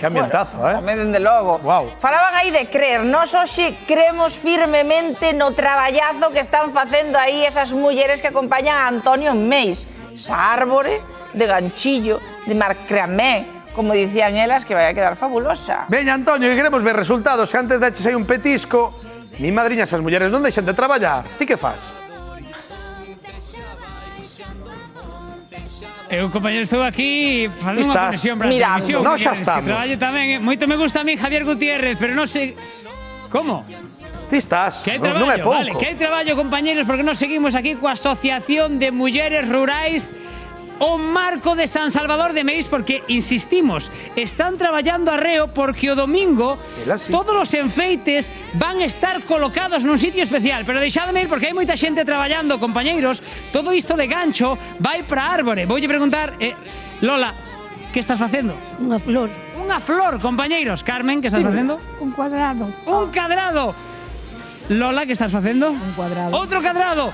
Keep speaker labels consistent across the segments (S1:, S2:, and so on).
S1: Que ambientazo,
S2: Home, dende logo. Falaban aí de creer. Nós hoxe creemos firmemente no traballazo que están facendo aí esas mulleres que acompañan a Antonio Meis. Esa árbore de ganchillo, de macramé, como dicían elas, que vai a quedar fabulosa.
S1: Veña, Antonio, que queremos ver resultados. Que antes de eches aí un petisco, mi madriña, esas mulleres non deixan de traballar. Ti que faz?
S3: Eu, compañero, estou aquí facendo unha conexión para a televisión.
S1: Nós xa estamos.
S3: Que traballe tamén, moito me gusta a mí Javier Gutiérrez, pero non sei... Como?
S1: Ti estás,
S3: Que hai
S1: non é
S3: traballo,
S1: pouco.
S3: vale, que hai traballo, compañeros, porque nós seguimos aquí coa Asociación de Mulleres Rurais o Marco de San Salvador de Meis, porque, insistimos, están traballando arreo porque o domingo todos os enfeites van estar colocados nun sitio especial. Pero deixadme ir porque hai moita xente traballando, compañeiros. Todo isto de gancho vai para a árbore. Voulle preguntar, Lola, que estás facendo?
S4: Unha flor.
S3: Unha flor, compañeiros. Carmen, que estás facendo?
S4: Un cuadrado.
S3: Un cadrado. Lola, que estás facendo?
S4: Un cuadrado.
S3: Outro cadrado.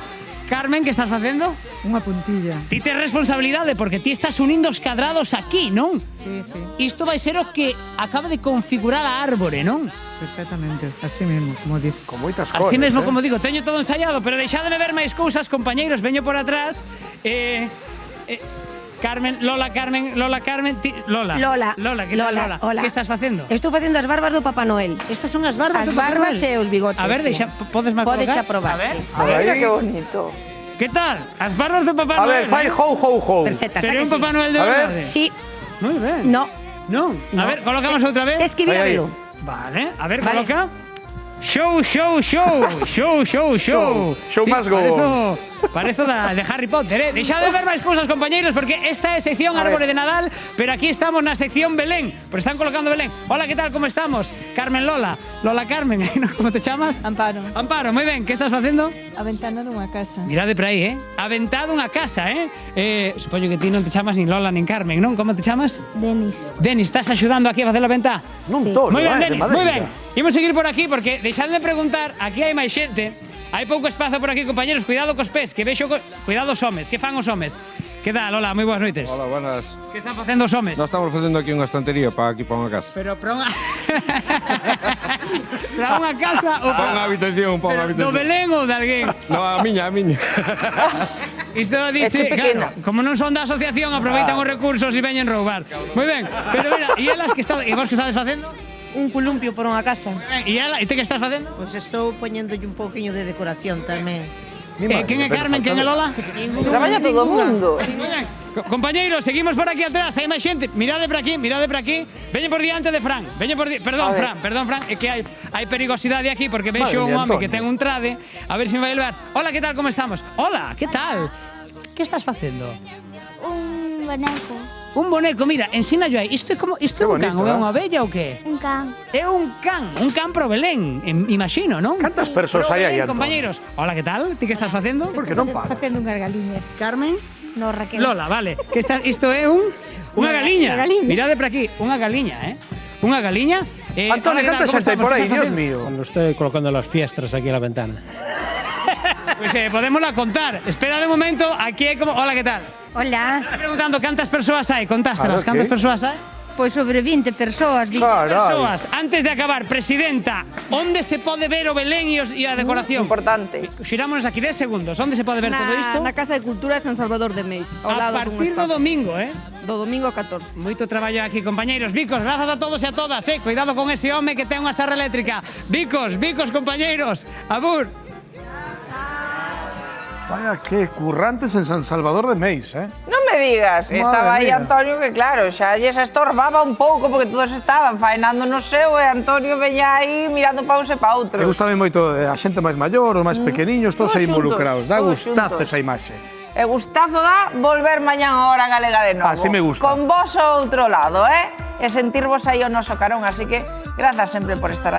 S3: Carmen, que estás facendo?
S4: Unha puntilla.
S3: Ti tes responsabilidade porque ti estás unindo os cadrados aquí, non?
S4: Sí, sí.
S3: Isto vai ser o que acaba de configurar a árbore, non?
S4: Perfectamente, así mesmo, como dices.
S1: Con moitas cosas.
S3: Así mesmo, como digo, teño todo ensaiado, pero deixádeme ver máis cousas, compañeiros, veño por atrás. Carmen, Lola, Carmen, Lola,
S5: Lola.
S3: Lola, que tal, Lola?
S5: Hola.
S3: Que estás facendo?
S5: Estou facendo as barbas do Papá Noel.
S3: Estas son as barbas
S5: As
S3: do Papá
S5: barbas
S3: Noel?
S5: e os bigotes.
S3: A ver,
S5: sí.
S3: podes máis
S5: Podes
S3: colocar?
S5: aprobar,
S3: A ver.
S5: sí.
S2: Mira que bonito.
S3: Que tal? As barbas do Papá
S1: A
S3: Noel.
S1: ver, fai ho, ho, ho.
S5: Perfectas,
S3: Pero
S5: ¿a que
S3: un
S5: sí?
S3: Papá Noel de
S1: A ver.
S3: verdade.
S5: Sí.
S3: Moi ben.
S5: No.
S3: Non. A ver, colocamos outra vez.
S5: Tes que vir a
S1: Aí, aí.
S5: verlo.
S3: Vale, a ver,
S5: Vale.
S3: coloca. Show, show, show. Show, show, show.
S1: Show must go.
S3: Parezo de Harry Potter, Deixade de ver máis cousas, compañeiros, porque esta é sección Árbore de Nadal, pero aquí estamos na sección Belén, porque están colocando Belén. Hola, que tal, como estamos? Carmen Lola. Lola Carmen, como te chamas?
S4: Amparo.
S3: Amparo, moi ben, que estás facendo?
S4: A ventana dunha casa.
S3: Mirade por aí, Aventado unha casa, Supoño que ti non te chamas nin Lola nin Carmen, non? Como te chamas?
S4: Denis.
S3: Denis, estás axudando aquí a facer a ventá?
S1: Non
S4: Sí.
S1: todo,
S3: Moi ben,
S1: de
S3: Denis, moi ben.
S1: madeira.
S3: Imos seguir por aquí porque deixadme preguntar, aquí hai máis xente. Hai pouco espazo por aquí, compañeros, cuidado cos pés, que vexo cuidado os homes, que fan os homes? Que tal, Lola, moi boas noites.
S6: Hola, buenas.
S3: Que están facendo os homes?
S6: Nós estamos facendo aquí unha estantería para unha casa.
S3: Pero para unha para unha casa ou
S6: Para unha habitación, para unha
S3: do
S6: habitación.
S3: Belén ou de alguén?
S6: No, a miña, a miña.
S3: Isto dice,
S2: Eche pequena.
S3: claro, como non son da asociación, aproveitan os recursos e veñen roubar. Moi ben, pero mira, e elas que están, e vos que estades facendo?
S7: Un columpio por unha casa.
S3: E ela, e te que estás facendo?
S7: Pois estou poñéndolle un pouquiño de decoración tamén.
S3: Quen é Carmen, quen é Lola?
S2: Traballa todo o mundo.
S3: Moi ben. Compañeiros, seguimos por aquí atrás, hai máis xente. Mirade por aquí, Veñen por diante de Fran. Perdón, Fran, é que hai perigosidade aquí porque vexo un home que ten un trade. A ver se me vai levar. Hola, que tal, como estamos? Hola, que tal? Que estás facendo?
S8: Un boneco.
S3: Un boneco, mira, ensina yo aí. Isto é un can, ou é unha abella ou que?
S8: Un can.
S3: É un can pro Belén, imagino, non?
S1: Cantas persoas
S3: Pro
S1: hai aí,
S3: Belén,
S1: Antón?
S3: compañeiros. Hola, que tal? Ti que estás facendo?
S1: Por que non pagas?
S4: Facendo unhas galiñas.
S3: Carmen?
S4: No, Raquel.
S3: Lola, vale. Que isto é unha galiña. Mirade por aquí, unha galiña, Unha galiña.
S1: Antonio, canta xente por aí, Dios mío.
S9: Cuando estoy colocando las fiestras aquí a la ventana.
S3: Pues podémosla contar. Espera de momento, aquí hai como... Hola, que tal?
S5: Hola.
S3: Estás preguntando cantas persoas hai, contástelas,
S1: A ver,
S3: cantas
S1: ¿qué?
S3: persoas hai?
S5: Pois sobre 20 persoas.
S3: Persoas. Antes de acabar, presidenta, onde se pode ver o Belén e a decoración?
S2: Importante.
S3: Xirámonos aquí 10 segundos. Onde se pode ver todo isto?
S7: Na Casa de Cultura de San Salvador de Meis.
S3: A partir do domingo,
S7: Do domingo 14.
S3: Moito traballo aquí, compañeiros. Vicos, grazas a todos e a todas, Cuidado con ese home que ten unha serra eléctrica. Vicos, compañeiros. Abur.
S1: Vaya, que currantes en San Salvador de Meis,
S2: Non me digas, estaba aí
S1: mía.
S2: Antonio que claro, xa lles estorbaba un pouco porque todos estaban faenando no seu e Antonio veña aí mirando pa uns e pa outros.
S1: Me gusta moito a xente máis maior, os máis pequeniños, todos aí involucrados. Dá
S2: todos
S1: gustazo
S2: xuntos.
S1: esa imaxe.
S2: E gustazo dá volver mañán a hora galega de novo.
S1: Así me gusta.
S2: Con vos ao outro lado, E sentirvos aí ao noso carón, así que grazas sempre por estar aí.